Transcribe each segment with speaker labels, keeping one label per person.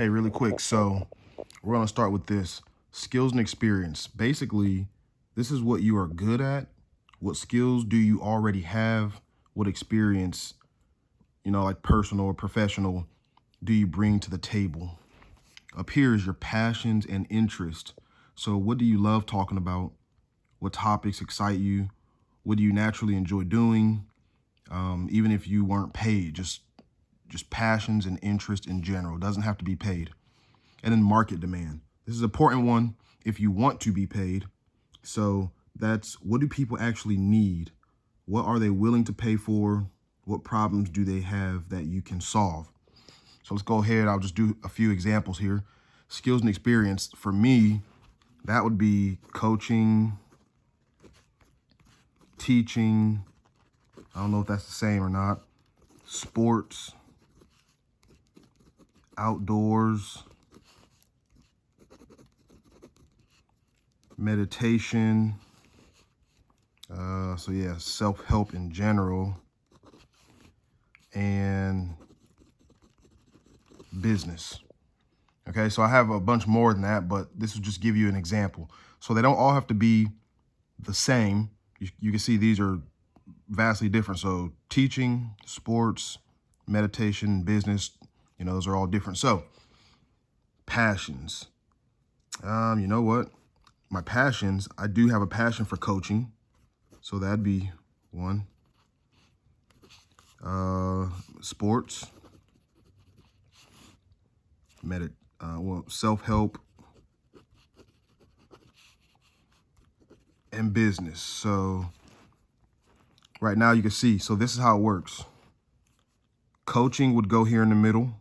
Speaker 1: Hey, really quick. So we're going to start with this skills and experience. Basically, this is what you are good at. What skills do you already have? What experience, like personal or professional, do you bring to the table? Up here is your passions and interest. So what do you love talking about? What topics excite you? What do you naturally enjoy doing? Even if you weren't paid, just passions and interest in general. It doesn't have to be paid. And then market demand. This is an important one if you want to be paid. So that's, what do people actually need? What are they willing to pay for? What problems do they have that you can solve? So let's go ahead. I'll just do a few examples here. Skills and experience. For me, that would be coaching, teaching. I don't know if that's the same or not. Sports, outdoors, meditation. So yeah, self-help in general, and business. Okay, so I have a bunch more than that, but this will just give you an example. So they don't all have to be the same. You can see these are vastly different. So teaching, sports, meditation, business, those are all different. So passions. You know what? My passions, I do have a passion for coaching. So that'd be one. Sports, self-help, and business. So right now you can see, so this is how it works. Coaching would go here in the middle.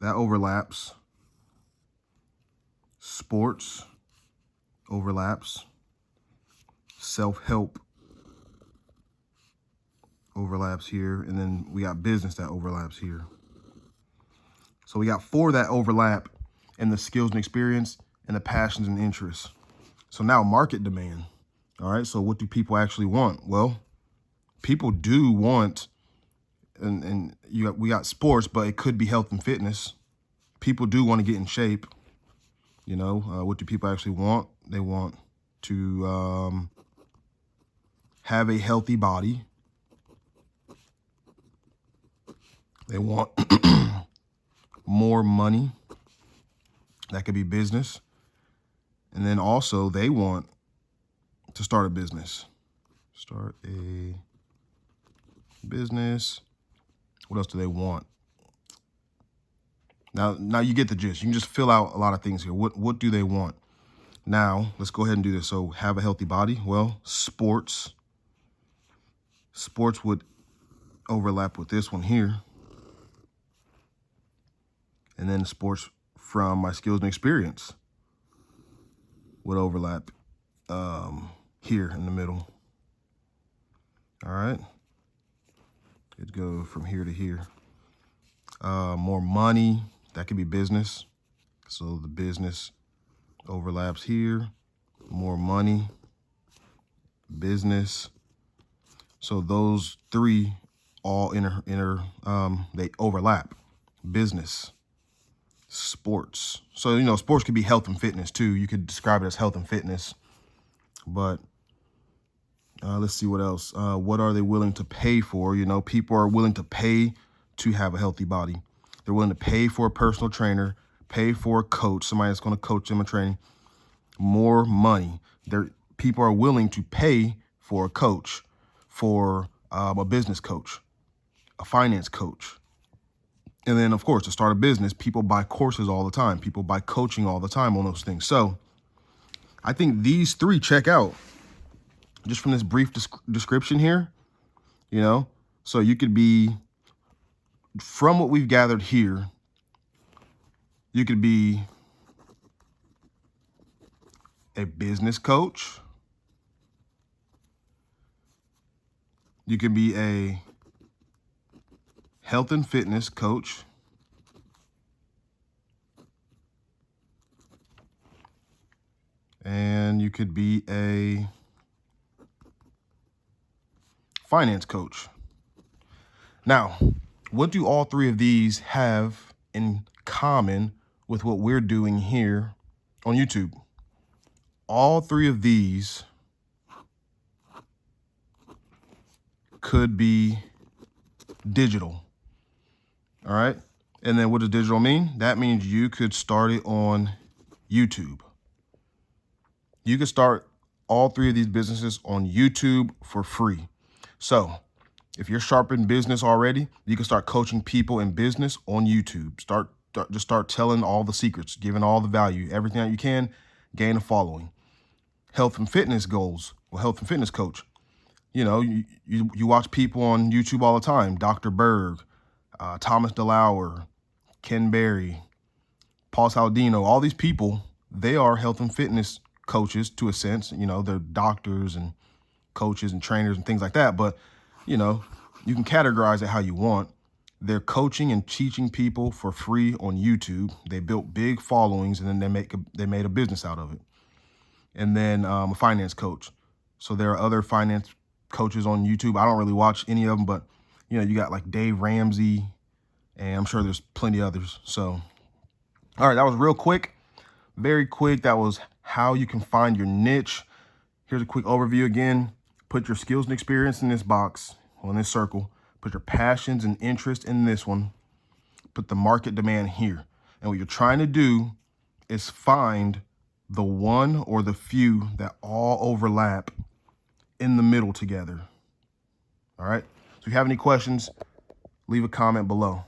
Speaker 1: That overlaps. Sports overlaps. Self-help overlaps here. And then we got business that overlaps here. So we got 4 that overlap in the skills and experience and the passions and interests. So now market demand. All right, so what do people actually want? Well, people do want, and we got sports, but it could be health and fitness. People do want to get in shape. What do people actually want? They want to have a healthy body. They want more money. That could be business. And then also they want to start a business. Start a business. What else do they want? Now you get the gist. You can just fill out a lot of things here. What do they want? Now, let's go ahead and do this. So have a healthy body. Well, sports. Sports would overlap with this one here. And then sports from my skills and experience would overlap here in the middle. All right. It'd go from here to here. More money. That could be business. So the business overlaps here. More money. Business. So those 3 all they overlap. Business, sports. So, sports could be health and fitness too. You could describe it as health and fitness. But let's see what else. What are they willing to pay for? People are willing to pay to have a healthy body. They're willing to pay for a personal trainer, pay for a coach, somebody that's going to coach them and training. More money. People are willing to pay for a coach, for a business coach, a finance coach. And then, of course, to start a business, people buy courses all the time. People buy coaching all the time on those things. So I think these 3 check out just from this brief description here, So you could be, from what we've gathered here, you could be a business coach. You could be a health and fitness coach. And you could be a finance coach. Now, what do all 3 of these have in common with what we're doing here on YouTube. All three of these could be digital. All right. And then what does digital mean? That means you could start it on YouTube. You could start all three of these businesses on YouTube for free. So if you're sharp in business already, you can start coaching people in business on YouTube. Just start telling all the secrets, giving all the value, everything that you can, gain a following. Health and fitness goals, well, health and fitness coach. You know, you watch people on YouTube all the time, Dr. Berg, Thomas DeLauer, Ken Berry, Paul Saladino, all these people, they are health and fitness coaches to a sense. You know, they're doctors and coaches and trainers and things like that. But, you know, you can categorize it how you want. They're coaching and teaching people for free on YouTube. They built big followings, and then they made a business out of it. And then a finance coach. So there are other finance coaches on YouTube. I don't really watch any of them, but, you know, you got like Dave Ramsey, and I'm sure there's plenty others. So, all right, that was real quick, very quick. That was how you can find your niche. Here's a quick overview again. Put your skills and experience in this box, or in this circle. Put your passions and interest in this one. Put the market demand here. And what you're trying to do is find the one or the few that all overlap in the middle together. All right. So if you have any questions, leave a comment below.